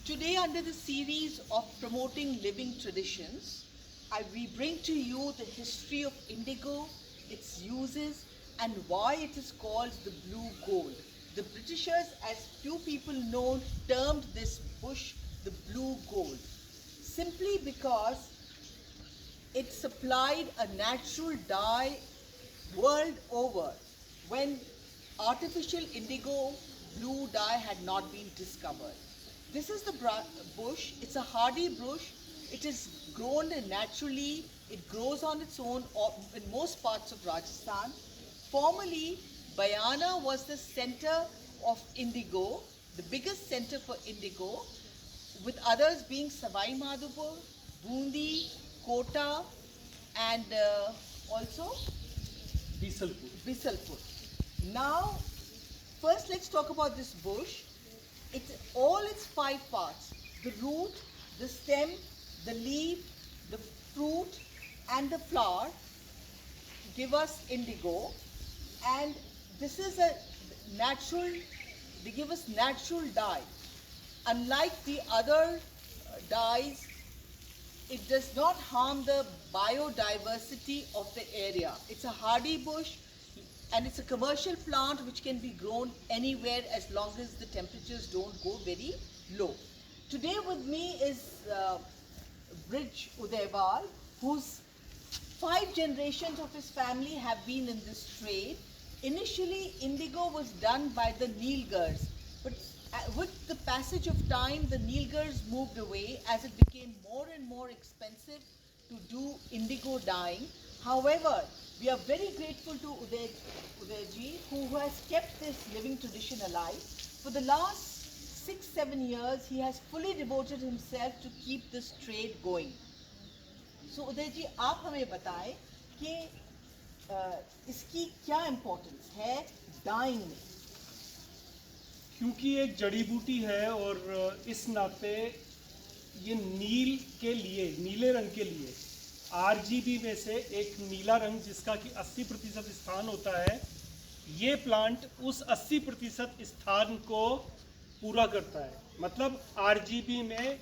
Today, under the series of promoting living traditions, we bring to you the history of indigo, its uses, and why it is called the blue gold. The Britishers, as few people know, termed this bush the blue gold, simply because it supplied a natural dye world over when artificial indigo blue dye had not been discovered. This is the bush. It's a hardy bush. It is grown naturally. It grows on its own in most parts of Rajasthan. Formerly, Bayana was the center of indigo, the biggest center for indigo, with others being Savai Madhopur, Bundi, Kota, and also Bisalpur. Now, first let's talk about this bush. It's all its 5 parts: the root, the stem, the leaf, the fruit, and the flower give us indigo. And this is a natural, they give us natural dye. Unlike the other dyes, it does not harm the biodiversity of the area. It's a hardy bush, and it's a commercial plant which can be grown anywhere as long as the temperatures don't go very low. Today with me is Brij Udaiwal, whose 5 generations of his family have been in this trade. Initially, indigo was done by the Nilgars, but with the passage of time, the Nilgars moved away as it became more and more expensive to do indigo dyeing. However, we are very grateful to Udayji, who has kept this living tradition alive. For the last 6-7 years, he has fully devoted himself to keep this trade going. So Udayji, आप हमें बताएं कि इसकी क्या importance है dying में? क्योंकि एक जड़ी बूटी है और इस नाते ये नील के लिए, नीले रंग के लिए, आरजीबी में से एक नीला रंग जिसका कि 80% स्थान होता है, ये प्लांट उस 80% स्थान को पूरा करता है। मतलब आरजीबी में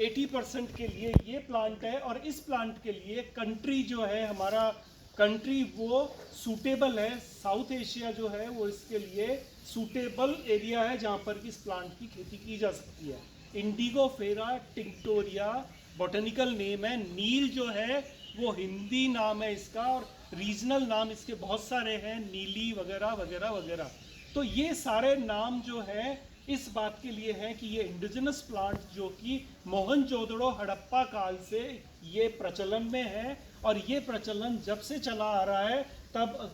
80% के लिए ये प्लांट है, और इस प्लांट के लिए कंट्री जो है, हमारा कंट्री वो सूटेबल है। साउथ एशिया जो है वो इसके लिए सूटेबल एरिया है जहाँ पर इस प्लांट की खेती की जा सकती है। इंडिगोफेरा टिंक्टोरिया बॉटनिकल नेम है। नील जो है वो हिंदी नाम है इसका, और रीजनल नाम इसके बहुत सारे हैं, नीली वगैरह वगैरह वगैरह। तो ये सारे नाम जो है इस बात के लिए है कि ये इंडिजिनस प्लांट जो कि मोहनजोदड़ो हड़प्पा काल से ये प्रचलन में है, और ये प्रचलन जब से चला आ रहा है तब,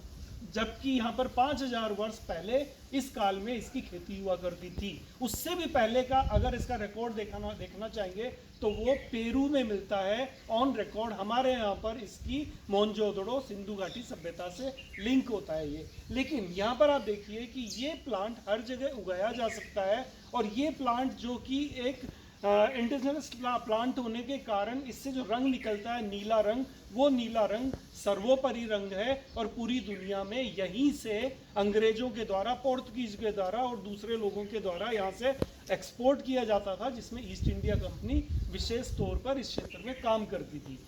जबकि यहाँ पर 5000 वर्ष पहले इस काल में इसकी खेती हुआ करती थी। उससे भी पहले का अगर इसका रिकॉर्ड देखना चाहेंगे तो वो पेरू में मिलता है ऑन रिकॉर्ड। हमारे यहाँ पर इसकी मोहनजोदड़ो सिंधु घाटी सभ्यता से लिंक होता है ये। लेकिन यहाँ पर आप देखिए कि ये प्लांट हर जगह उगाया जा सकता है, और ये प्लांट जो कि एक इंडिजिनस प्लांट होने के कारण इससे जो रंग निकलता है नीला रंग, वो नीला रंग सर्वोपरि रंग है, और पूरी दुनिया में यहीं से अंग्रेजों के द्वारा, पोर्तुगीज के द्वारा और दूसरे लोगों के द्वारा यहाँ से एक्सपोर्ट किया जाता था, जिसमें ईस्ट इंडिया कंपनी विशेष तौर पर इस क्षेत्र में काम करती थी।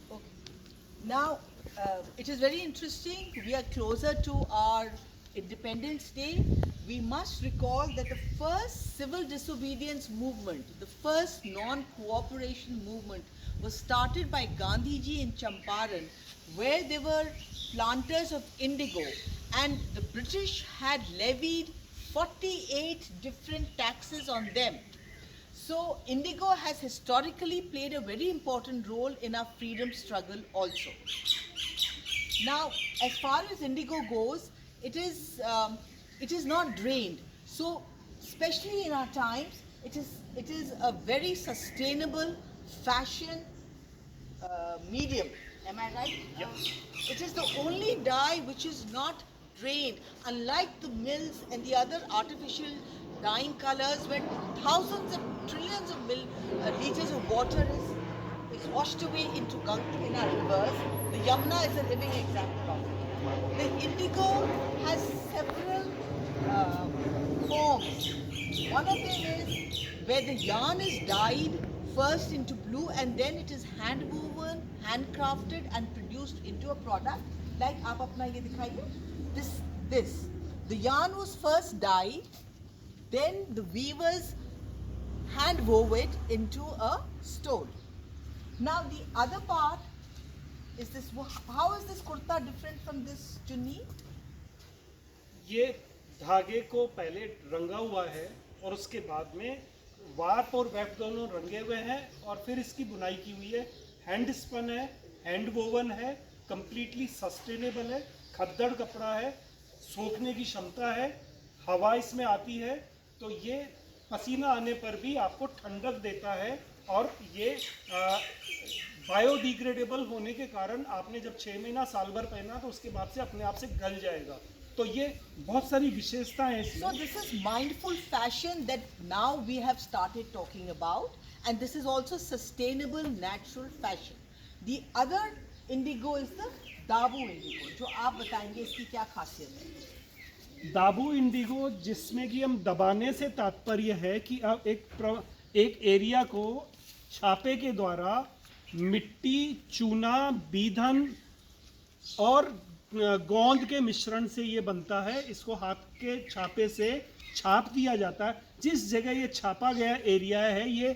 Now, it is very interesting. We are closer to our Independence Day. We must recall that the first civil disobedience movement, the first non-cooperation movement, was started by Gandhiji in Champaran, where there were planters of indigo, and the British had levied 48 different taxes on them. So indigo has historically played a very important role in our freedom struggle also. Now, as far as indigo goes, it is not drained. So, especially in our times, it is a very sustainable fashion medium. Am I right? Yep. It is the only dye which is not drained, unlike the mills and the other artificial dyeing colors where thousands and trillions of liters of water is washed away into in our rivers. The Yamuna is a living example of it. The indigo has several forms. One of them is where the yarn is dyed first into blue and then it is hand woven, handcrafted and produced into a product. Like आप अपना ये दिखाइए. This. The yarn was first dyed, then the weavers hand wove it into a stole. Now the other part is this. How is this kurta different from this chunni? ये धागे को पहले रंगा हुआ है और उसके बाद में वार्प और वेफ दोनों रंगे हुए हैं और फिर इसकी बुनाई की हुई है. हैंड स्पन है, हैंड वोवन है, कंप्लीटली सस्टेनेबल है, खद्दड़ कपड़ा है, सोखने की क्षमता है, हवा इसमें आती है तो ये पसीना आने पर भी आपको ठंडक देता है और ये बायोडिग्रेडेबल होने के कारण आपने जब 6 महीना साल भर पहना तो उसके बाद से अपने आप से गल जाएगा. तो ये बहुत सारी विशेषताएं हैं इसमें. So this is mindful fashion that now we have started talking about, and this is also sustainable natural fashion. The other indigo is the दाबू इंडिगो, जो आप बताएंगे इसकी क्या खासियत है. दाबू इंडिगो जिसमें कि हम दबाने से तात्पर्य है कि आप एक एरिया को छापे के द्वारा मिट्टी, चूना, बीधन और गोंद के मिश्रण से ये बनता है. इसको हाथ के छापे से छाप दिया जाता है. जिस जगह ये छापा गया एरिया है ये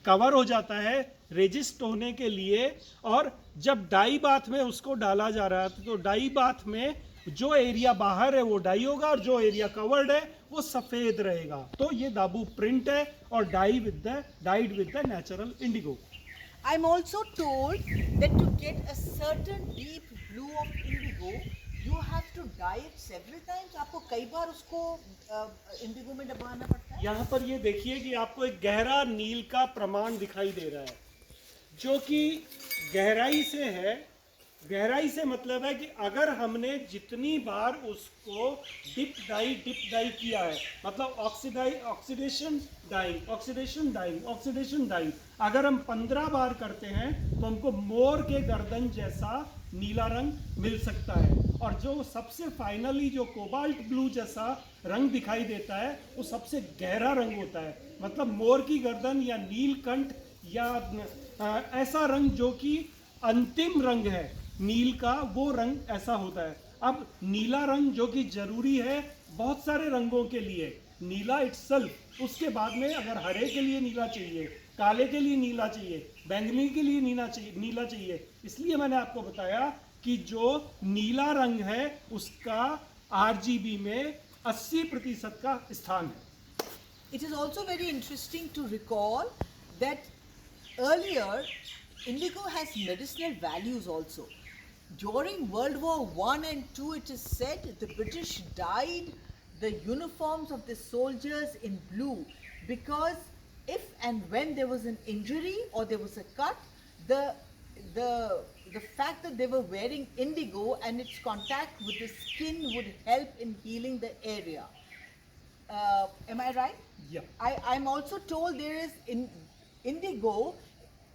कवर हो जाता है रेजिस्ट होने के लिए, और जब डाई बाथ में उसको डाला जा रहा है तो डाई बाथ में जो एरिया बाहर है वो डाई होगा और जो एरिया कवर्ड है वो सफ़ेद रहेगा. तो ये दाबू प्रिंट है और died with the natural Indigo. I am also told that to get a certain deep blue of indigo, you have to dye it several times. आपको कई बार उसको इंडिगो में डुबाना पड़ता है. यहाँ पर ये देखिए कि आपको एक गहरा नील का प्रमाण दिखाई दे रहा है जो कि गहराई से है. गहराई से मतलब है कि अगर हमने जितनी बार उसको डिप डाई किया है, मतलब ऑक्सीडेशन डाइंग, अगर हम 15 बार करते हैं तो हमको मोर के गर्दन जैसा नीला रंग मिल सकता है. और जो सबसे फाइनली जो कोबाल्ट ब्लू जैसा रंग दिखाई देता है वो सबसे गहरा रंग होता है. मतलब मोर की गर्दन या नीलकंठ या ऐसा रंग जो कि अंतिम रंग है नील का, वो रंग ऐसा होता है. अब नीला रंग जो कि जरूरी है बहुत सारे रंगों के लिए, नीला इटसेल्फ. उसके बाद में अगर हरे के लिए नीला चाहिए, काले के लिए नीला चाहिए, बैंगनी के लिए नीला चाहिए. इसलिए मैंने आपको बताया कि जो नीला रंग है उसका आरजीबी में 80% का स्थान है. It is also very interesting to recall that earlier indigo has medicinal values also. During World War I and II, it is said the British dyed the uniforms of the soldiers in blue because if and when there was an injury or there was a cut, the fact that they were wearing indigo and its contact with the skin would help in healing the area. Am I right? Yeah. I'm also told there is indigo.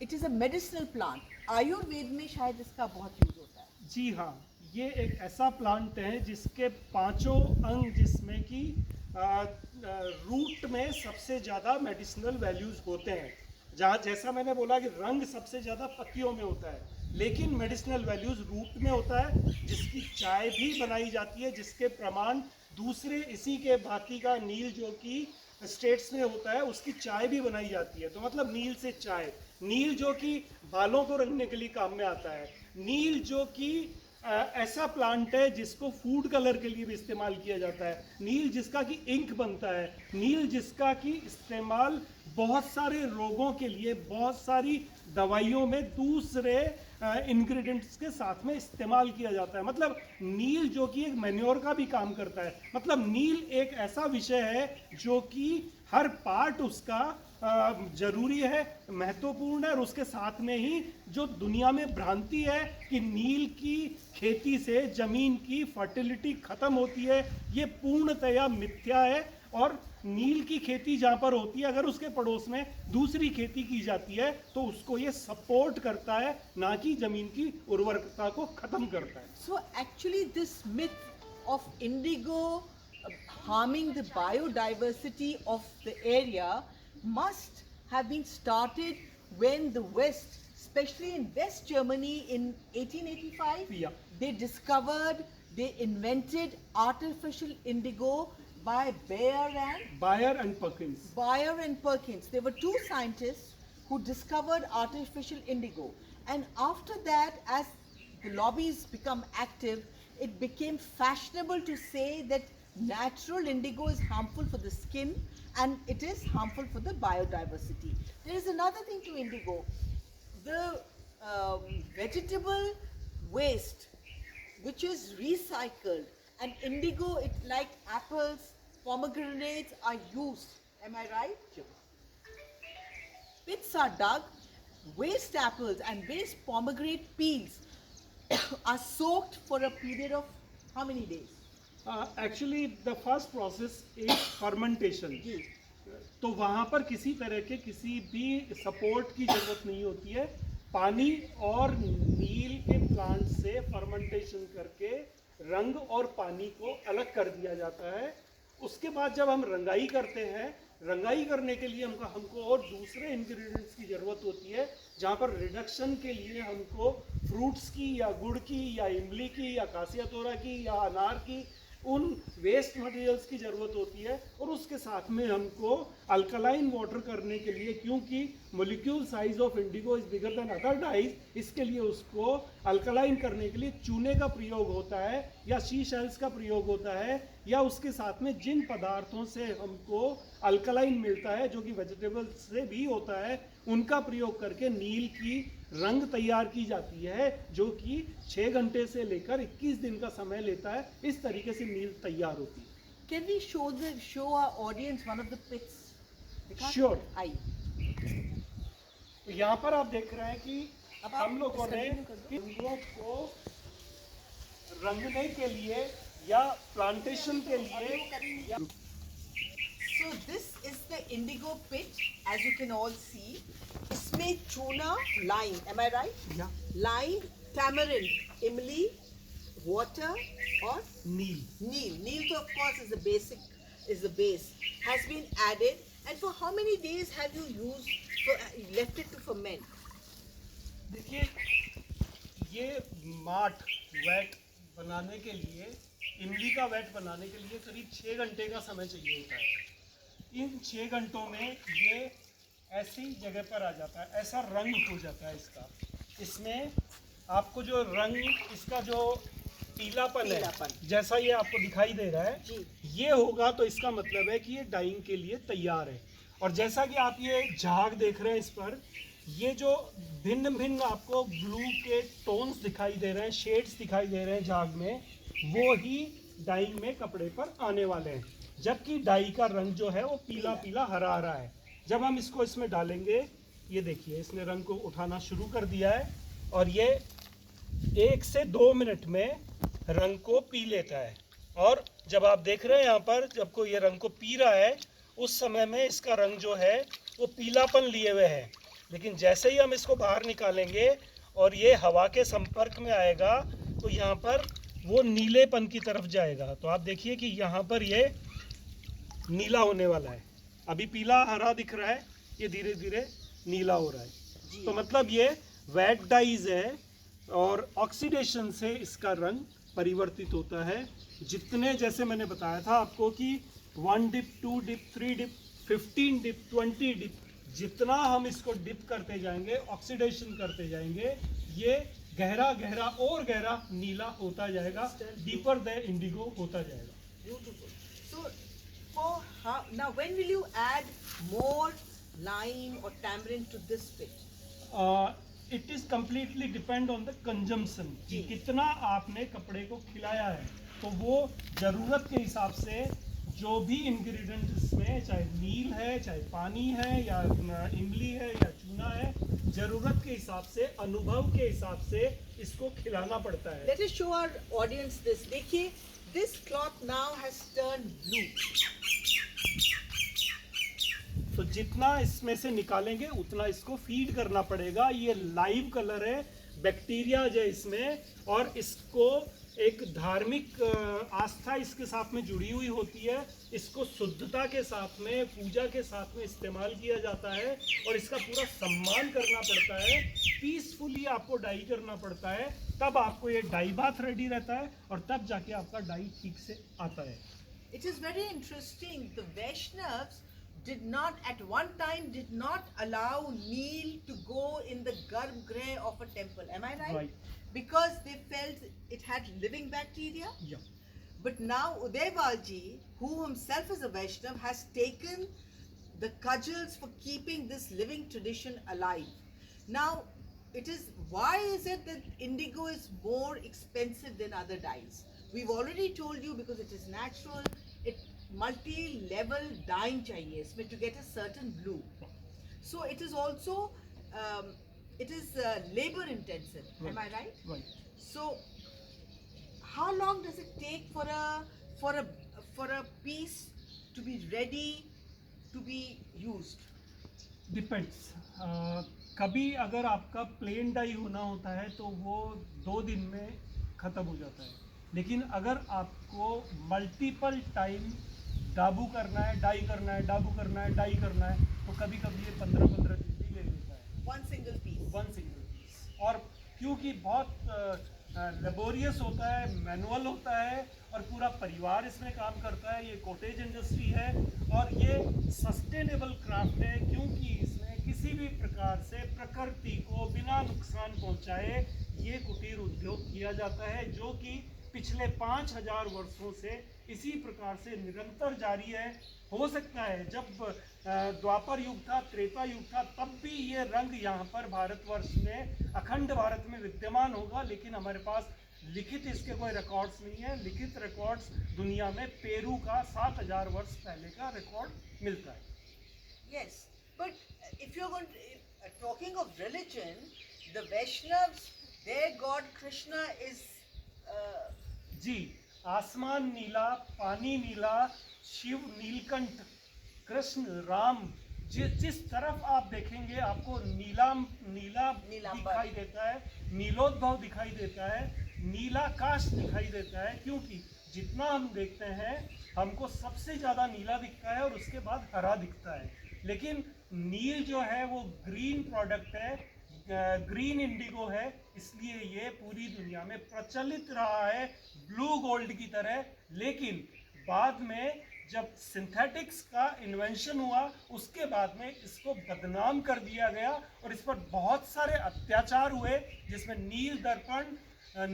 It is a medicinal plant. Ayurveda में शायद इसका बहुत use होता है. जी हाँ, ये एक ऐसा प्लांट है जिसके 5 अंग, जिसमें कि रूट में सबसे ज़्यादा मेडिसिनल वैल्यूज़ होते हैं. जहाँ जैसा मैंने बोला कि रंग सबसे ज़्यादा पत्तियों में होता है, लेकिन मेडिसिनल वैल्यूज़ रूट में होता है, जिसकी चाय भी बनाई जाती है, जिसके प्रमाण दूसरे इसी के भांति का नील जो कि स्टेट्स में होता है उसकी चाय भी बनाई जाती है. तो मतलब नील से चाय, नील जो कि बालों को रंगने के लिए काम में आता है, नील जो कि ऐसा प्लांट है जिसको फूड कलर के लिए भी इस्तेमाल किया जाता है, नील जिसका कि इंक बनता है, नील जिसका कि इस्तेमाल बहुत सारे रोगों के लिए, बहुत सारी दवाइयों में दूसरे इंग्रेडिएंट्स के साथ में इस्तेमाल किया जाता है. मतलब नील जो कि एक मैन्योर का भी काम करता है. मतलब नील एक ऐसा विषय है जो कि हर पार्ट उसका जरूरी है, महत्वपूर्ण है. और उसके साथ में ही जो दुनिया में भ्रांति है कि नील की खेती से ज़मीन की फर्टिलिटी ख़त्म होती है, ये पूर्णतया मिथ्या है. और नील की खेती जहाँ पर होती है, अगर उसके पड़ोस में दूसरी खेती की जाती है तो उसको ये सपोर्ट करता है, ना कि ज़मीन की उर्वरकता को ख़त्म करता है. So actually this myth of indigo harming the biodiversity of the area must have been started when the West, especially in West Germany in 1885, Yeah. they discovered, they invented artificial indigo by Bayer and Perkins. Bayer and Perkins. There were two scientists who discovered artificial indigo. And after that, as the lobbies become active, it became fashionable to say that natural indigo is harmful for the skin and it is harmful for the biodiversity. There is another thing to indigo. The vegetable waste which is recycled, and indigo, it like apples, pomegranates are used. Am I right? Pits are dug, waste apples and waste pomegranate peels are soaked for a period of how many days? Actually the first process is fermentation. जी. तो वहाँ पर किसी तरह के किसी भी support की ज़रूरत नहीं होती है. पानी और नील के प्लांट से फर्मेंटेशन करके रंग और पानी को अलग कर दिया जाता है. उसके बाद जब हम रंगाई करते हैं, रंगाई करने के लिए हमको और दूसरे इंग्रेडिएंट्स की ज़रूरत होती है, जहाँ पर रिडक्शन के लिए हमको फ्रूट्स की या गुड़ की या इमली की या कासिया तोरा की या अनार की उन वेस्ट मटेरियल्स की ज़रूरत होती है. और उसके साथ में हमको अल्कलाइन वाटर करने के लिए, क्योंकि molecule size of indigo is bigger than other dyes, इसके लिए उसको अल्कलाइन करने के लिए चूने का प्रयोग होता है या शी शेल्स का प्रयोग होता है, या उसके साथ में जिन पदार्थों से हमको अल्कलाइन मिलता है जो कि वेजिटेबल्स से भी होता है, उनका प्रयोग करके नील की रंग तैयार की जाती है, जो कि 6 घंटे से लेकर 21 दिन का समय लेता है. इस तरीके से नील तैयार होती है. Can we show our audience one of the pits? Sure. आई. तो यहाँ पर आप देख रहे हैं कि अब आप हम लोगों ने continue कर दो. रंगों को रंगने के लिए या प्लांटेशन के लिए या So this is the indigo pit, as you can all see. इसमें चूना, lime, am I right? या Lime, tamarind, imli, water और नील. Neem. Neem, so of course, is the base. Has been added. And for how many days have you left it to ferment? देखिए, ये माठ wait बनाने के लिए, इमली का वेट बनाने के लिए करीब 6 घंटे का समय चाहिए होता है. इन 6 घंटों में ये ऐसी जगह पर आ जाता है, ऐसा रंग हो जाता है इसका. इसमें आपको जो रंग, इसका जो पीलापन है, जैसा ये आपको दिखाई दे रहा है, जी. ये होगा तो इसका मतलब है कि ये डाइंग के लिए तैयार है. और जैसा कि आप ये झाग देख रहे हैं, इस पर ये जो भिन्न भिन्न आपको ब्लू के टोन्स दिखाई दे रहे हैं, शेड्स दिखाई दे रहे हैं झाग में, वो ही डाइंग में कपड़े पर आने वाले हैं. जबकि डाई का रंग जो है वो पीला पीला हरा हरा है. जब हम इसको इसमें डालेंगे, ये देखिए इसने रंग को उठाना शुरू कर दिया है और ये 1 से 2 मिनट में रंग को पी लेता है. और जब आप देख रहे हैं यहाँ पर, जब को ये रंग को पी रहा है, उस समय में इसका रंग जो है वो पीलापन लिए हुए है. लेकिन जैसे ही हम इसको बाहर निकालेंगे और ये हवा के संपर्क में आएगा, तो यहाँ पर वो नीलेपन की तरफ जाएगा. तो आप देखिए कि यहाँ पर ये नीला होने वाला है. अभी पीला हरा दिख रहा है, ये धीरे धीरे नीला हो रहा है. तो मतलब ये वेट डाइज है और ऑक्सीडेशन से इसका रंग परिवर्तित होता है. जितने, जैसे मैंने बताया था आपको कि 1 dip, 2 dip, 3 dip, 15 dip, 20 dip, जितना हम इसको डिप करते जाएंगे, ऑक्सीडेशन करते जाएंगे, ये गहरा गहरा और गहरा नीला होता जाएगा, डीपर द इंडिगो होता जाएगा. Beautiful. So, now when will you add more lime or tamarind to this pit? It is completely depend on the consumption, कि कितना आपने कपड़े को खिलाया है. तो वो ज़रूरत के हिसाब से जो भी इंग्रेडिएंट इसमें, चाहे नील है, चाहे पानी है, या इमली है, या चूना है, ज़रूरत के हिसाब से, अनुभव के हिसाब से इसको खिलाना पड़ता है. Let us show our audience this. देखिए, this cloth now has turned blue. तो जितना इसमें से निकालेंगे उतना इसको फीड करना पड़ेगा. ये लाइव कलर है, बैक्टीरिया जो है इसमें, और इसको एक धार्मिक आस्था इसके साथ में जुड़ी हुई होती है। इसको शुद्धता के साथ में, पूजा के साथ में इस्तेमाल किया जाता है और इसका पूरा सम्मान करना पड़ता है। पीसफुली आपको डाई करना पड़ता है, तब आपको ये डाई बाथ रेडी रहता है और तब जाके आपका डाई ठीक से आता है। It is very interesting. The Vaishnavas did not, at one time, did not allow Neel to go in the garbhagriha of a temple. Am I right? Right. Because they felt it had living bacteria. Yeah. But now Udayvalji, who himself is a Vaishnav, has taken the cudgels for keeping this living tradition alive. Now, why is it that indigo is more expensive than other dyes? We've already told you because it is natural. It multi-level dyeing chahiye isme to get a certain blue. So it is also labor intensive. Right. Am I right? Right. So how long does it take for a piece to be ready to be used? Depends. कभी अगर आपका plane die होना होता है तो वो 2 दिन में ख़त्म हो जाता है, लेकिन अगर आपको मल्टीपल टाइम डाबू करना है, डाई करना है, डाबू करना है, डाई करना है, तो कभी कभी ये 15-15 दिन भी ले लेता है। One single piece. और क्योंकि बहुत लेबोरियस होता है, मैनुअल होता है और पूरा परिवार इसमें काम करता है। ये कॉटेज इंडस्ट्री है और ये सस्टेनेबल क्राफ्ट है, क्योंकि इसमें किसी भी प्रकार से प्रकृति को बिना नुकसान पहुंचाए ये कुटीर उद्योग किया जाता है, जो कि पिछले 5000 वर्षों से इसी प्रकार से निरंतर जारी है। हो सकता है जब द्वापर युग था, त्रेता युग था, तब भी ये रंग यहाँ पर भारतवर्ष में, अखंड भारत में विद्यमान होगा, लेकिन हमारे पास लिखित इसके कोई रिकॉर्ड्स नहीं है। लिखित रिकॉर्ड्स दुनिया में पेरू का 7000 वर्ष पहले का रिकॉर्ड मिलता है। Yes, but if you're going to, talking of religion, the Vaishnavas, their god Krishna is जी, आसमान नीला, पानी नीला, शिव नीलकंठ, कृष्ण, राम, जिस तरफ आप देखेंगे आपको नीला दिखाई देता है, नीलोद्भव दिखाई देता है, नीलाकाश दिखाई देता है, क्योंकि जितना हम देखते हैं हमको सबसे ज़्यादा नीला दिखता है और उसके बाद हरा दिखता है। लेकिन नील जो है वो ग्रीन प्रोडक्ट है, ग्रीन इंडिगो है, इसलिए ये पूरी दुनिया में प्रचलित रहा है ब्लू गोल्ड की तरह। लेकिन बाद में जब सिंथेटिक्स का इन्वेंशन हुआ, उसके बाद में इसको बदनाम कर दिया गया और इस पर बहुत सारे अत्याचार हुए, जिसमें नील दर्पण,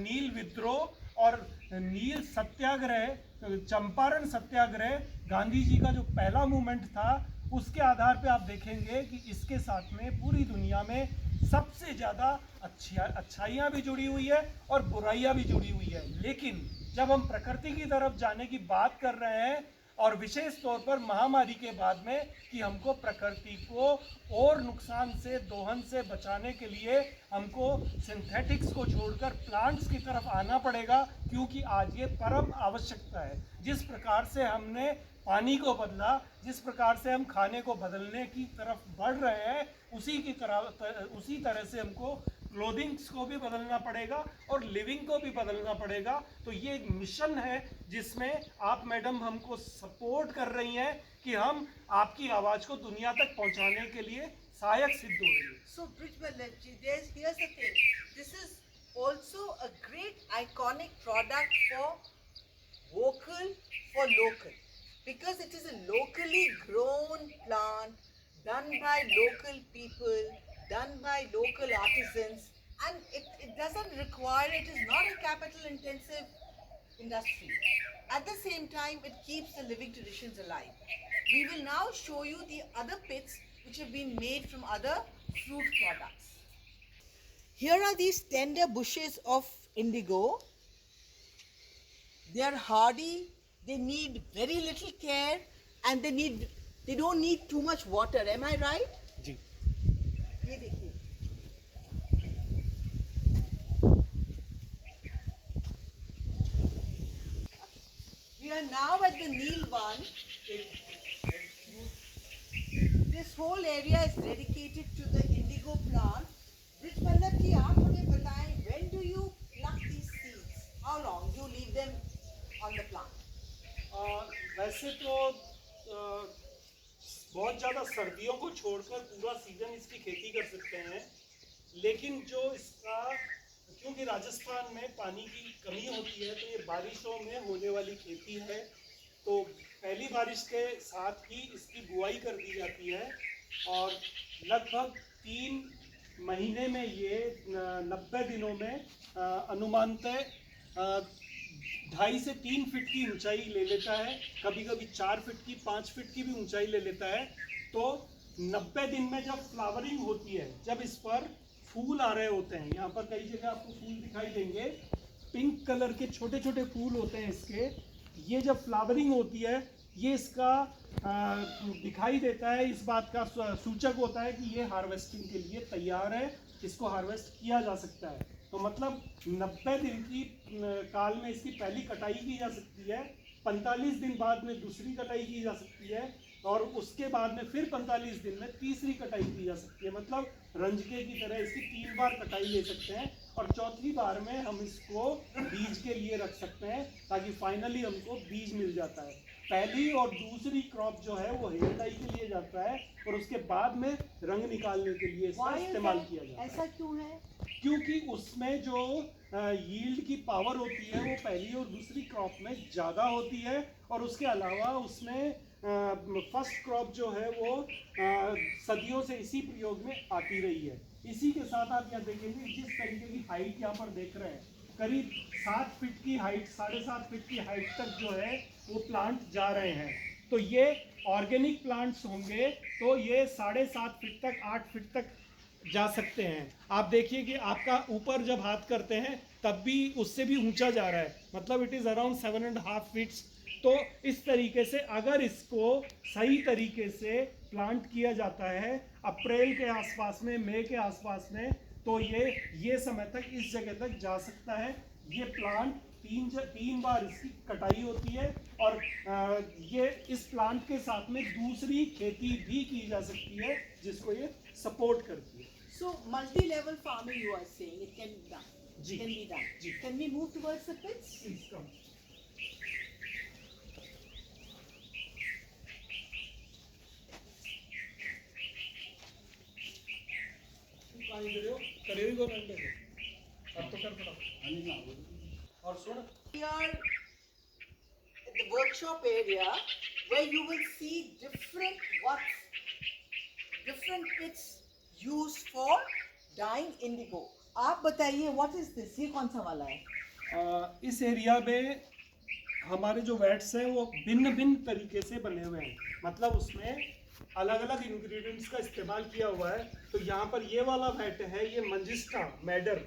नील विद्रोह और नील सत्याग्रह, चंपारण सत्याग्रह, गांधी जी का जो पहला मूवमेंट था, उसके आधार पे आप देखेंगे कि इसके साथ में पूरी दुनिया में सबसे ज़्यादा अच्छाइयाँ भी जुड़ी हुई है और बुराइयाँ भी जुड़ी हुई है। लेकिन जब हम प्रकृति की तरफ जाने की बात कर रहे हैं, और विशेष तौर पर महामारी के बाद में, कि हमको प्रकृति को और नुकसान से, दोहन से बचाने के लिए हमको सिंथेटिक्स को छोड़कर प्लांट्स की तरफ आना पड़ेगा, क्योंकि आज ये परम आवश्यकता है। जिस प्रकार से हमने पानी को बदला, जिस प्रकार से हम खाने को बदलने की तरफ बढ़ रहे हैं, उसी तरह से हमको क्लोथिंग्स को भी बदलना पड़ेगा और लिविंग को भी बदलना पड़ेगा। तो ये एक मिशन है जिसमें आप मैडम हमको सपोर्ट कर रही हैं कि हम आपकी आवाज़ को दुनिया तक पहुंचाने के लिए सहायक सिद्ध हो रही है। So Brij Vallabh ji, here's the thing. This is also a great iconic product for vocal, for local, because it is a locally grown plant, done by local people, done by local artisans, and it doesn't require, it is not a capital intensive industry. At the same time, it keeps the living traditions alive. We will now show you the other pits which have been made from other fruit products. Here are these tender bushes of indigo. They are hardy, they need very little care, and they don't need too much water. Am I right? जी। ये देखिए, we are now at the Neel one. This whole area is dedicated to the indigo plant. Brij Vallabh ji, आप हमें बताएं, when do you pluck these seeds? How long? वैसे तो बहुत ज़्यादा सर्दियों को छोड़कर पूरा सीजन इसकी खेती कर सकते हैं, लेकिन जो इसका, क्योंकि राजस्थान में पानी की कमी होती है तो ये बारिशों में होने वाली खेती है, तो पहली बारिश के साथ ही इसकी बुआई कर दी जाती है और लगभग 3 महीने में ये 90 दिनों में अनुमानतः 2.5 से 3 फीट की ऊंचाई ले लेता है, कभी कभी 4 फीट की 5 फीट की भी ऊंचाई ले लेता है। तो 90 दिन में जब फ्लावरिंग होती है, जब इस पर फूल आ रहे होते हैं, यहाँ पर कई जगह आपको फूल दिखाई देंगे, पिंक कलर के छोटे छोटे फूल होते हैं इसके, ये जब फ्लावरिंग होती है ये इसका दिखाई देता है, इस बात का सूचक होता है कि ये हार्वेस्टिंग के लिए तैयार है, इसको हार्वेस्ट किया जा सकता है। तो मतलब 90 दिन की काल में इसकी पहली कटाई की जा सकती है, 45 दिन बाद में दूसरी कटाई की जा सकती है और उसके बाद में फिर 45 दिन में तीसरी कटाई की जा सकती है। मतलब रंजके की तरह इसकी 3 बार कटाई ले सकते हैं और चौथी बार में हम इसको बीज के लिए रख सकते हैं ताकि फाइनली हमको बीज मिल जाता है। पहली और दूसरी क्रॉप जो है वो हेयर डाई के लिए जाता है और उसके बाद में रंग निकालने के लिए इसका इस्तेमाल किया जाता है। ऐसा क्यों है? क्योंकि उसमें जो यील्ड की पावर होती है वो पहली और दूसरी क्रॉप में ज़्यादा होती है और उसके अलावा उसमें फर्स्ट क्रॉप जो है वो सदियों से इसी प्रयोग में आती रही है। इसी के साथ आप यहाँ देखेंगे जिस तरीके की हाइट यहाँ पर देख रहे हैं, करीब 7 फीट की हाइट, 7.5 फीट की हाइट तक जो है वो प्लांट जा रहे हैं। तो ये ऑर्गेनिक प्लांट्स होंगे तो ये 7.5 फीट तक, 8 फीट तक जा सकते हैं। आप देखिए कि आपका ऊपर जब हाथ करते हैं तब भी उससे भी ऊंचा जा रहा है, मतलब इट इज़ अराउंड 7.5 फीट्स। तो इस तरीके से अगर इसको सही तरीके से प्लांट किया जाता है अप्रैल के आसपास में, मई के आसपास में, तो ये समय तक इस जगह तक जा सकता है। ये प्लांट 3 बार इसकी कटाई होती है और ये इस प्लांट के साथ में दूसरी खेती भी की जा सकती है जिसको ये सपोर्ट करती है। So multi-level farming, you are saying it can be done. Ji, Can be done. Ji. Can we move towards the pits? Please come. अब तो कर पड़ा और सुन, We are at the workshop area where you will see different pits used for dyeing indigo. आप बताइए what is this? ये कौन सा वाला है? इस एरिया में हमारे जो वेट्स हैं वो भिन्न भिन्न तरीके से बने हुए हैं, मतलब उसमें अलग अलग इंग्रेडिएंट्स का इस्तेमाल किया हुआ है। तो यहाँ पर ये वाला वेट है, ये मंजिस्टा मैडर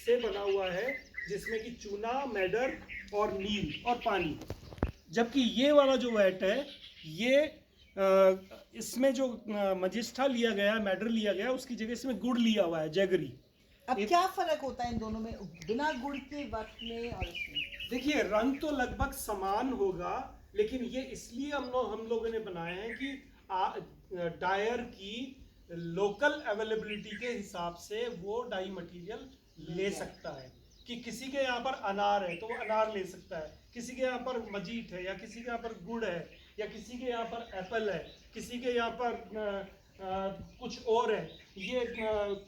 से बना हुआ है जिसमें कि चूना, मैडर और नील और पानी। जबकि ये वाला जो वेट है ये इसमें जो मजिस्टा लिया गया है, मैडर लिया गया है, उसकी जगह इसमें गुड़ लिया हुआ है, जैगरी। अब क्या फर्क होता है इन दोनों में, बिना गुड़ के वक्त में और इसमें? देखिए रंग तो लगभग समान होगा, लेकिन ये इसलिए हम लोगों ने बनाए हैं कि डायर की लोकल अवेलेबिलिटी के हिसाब से वो डाई मटेरियल ले सकता है। कि किसी के यहाँ पर अनार है तो वो अनार ले सकता है, किसी के यहाँ पर मजीठ है या किसी के यहाँ पर गुड़ है या किसी के यहाँ पर एप्पल है, किसी के यहाँ पर कुछ और है, ये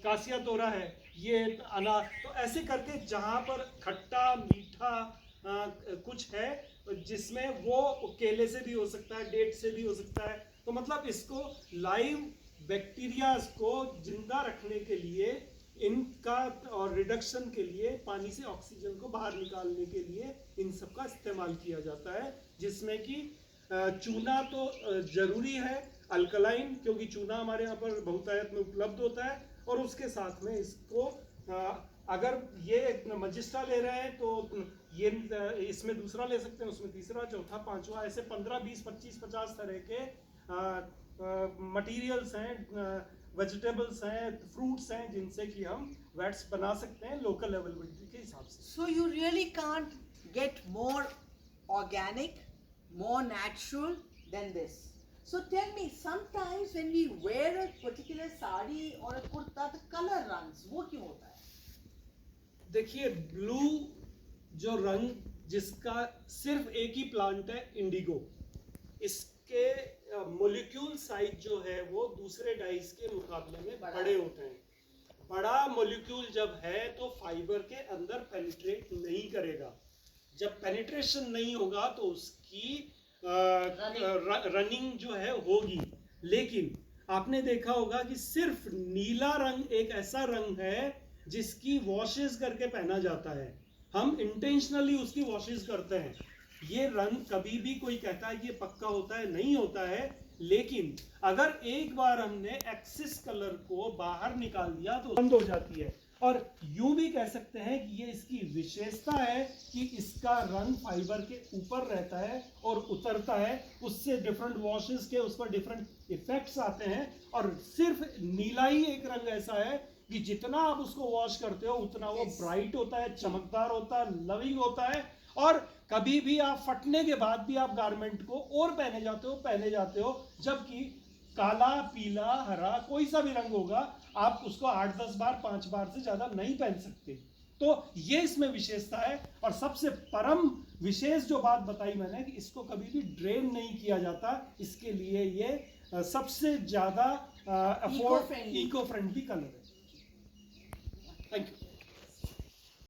कासिया तोरा है, ये अनार। तो ऐसे करके जहाँ पर खट्टा मीठा कुछ है जिसमें वो केले से भी हो सकता है, डेट से भी हो सकता है। तो मतलब इसको लाइव बैक्टीरियाज को जिंदा रखने के लिए, इनका और रिडक्शन के लिए, पानी से ऑक्सीजन को बाहर निकालने के लिए इन सब का इस्तेमाल किया जाता है। जिसमें कि चूना तो ज़रूरी है, अल्कलाइन, क्योंकि चूना हमारे यहाँ पर बहुतायत में उपलब्ध होता है, और उसके साथ में इसको अगर ये मजिस्टा ले रहे हैं तो ये इसमें दूसरा ले सकते हैं, उसमें तीसरा, चौथा, पांचवा, ऐसे 15, 20, 25, 50 तरह के मटेरियल्स हैं, वेजिटेबल्स हैं, फ्रूट्स हैं, जिनसे कि हम वैट्स बना सकते हैं लोकल अवेलेबिलिटी के हिसाब से। So you really can't get more organic, more natural than this. So tell me, sometimes when we wear a particular sari or a kurta, the color runs. वो क्यों होता है? देखिए ब्लू जो रंग जिसका सिर्फ एक ही प्लांट है, इंडिगो, इसके मोलिक्यूल साइज जो है वो दूसरे डाइस के मुकाबले में बड़े होते हैं। बड़ा मोलिक्यूल जब है तो फाइबर के अंदर पेनिट्रेट नहीं करेगा। जब पेनिट्रेशन नहीं होगा तो उसकी रनिंग जो है होगी। लेकिन आपने देखा होगा कि सिर्फ नीला रंग एक ऐसा रंग है जिसकी वॉशेस करके पहना जाता है। हम इंटेंशनली उसकी वॉशेस करते हैं। ये रंग कभी भी कोई कहता है कि ये पक्का होता है, नहीं होता है। लेकिन अगर एक बार हमने एक्सिस कलर को बाहर निकाल दिया तो बंद हो जाती है। और यूं भी कह सकते हैं कि ये इसकी विशेषता है कि इसका रंग फाइबर के ऊपर रहता है और उतरता है। उससे डिफरेंट वॉशेस के उस पर डिफरेंट इफेक्ट्स आते हैं। और सिर्फ नीला ही एक रंग ऐसा है कि जितना आप उसको वॉश करते हो उतना वो ब्राइट होता है, चमकदार होता है, लविंग होता है। और कभी भी आप फटने के बाद भी आप गारमेंट को और पहने जाते हो। जबकि काला, पीला, हरा कोई सा भी रंग होगा आप उसको 8-10 बार, 5 बार से ज्यादा नहीं पहन सकते। तो ये इसमें विशेषता है। और सबसे परम विशेष जो बात बताई मैंने कि इसको कभी भी ड्रेन नहीं किया जाता। इसके लिए ये सबसे ज्यादा इको फ्रेंडली कलर है। Thank you.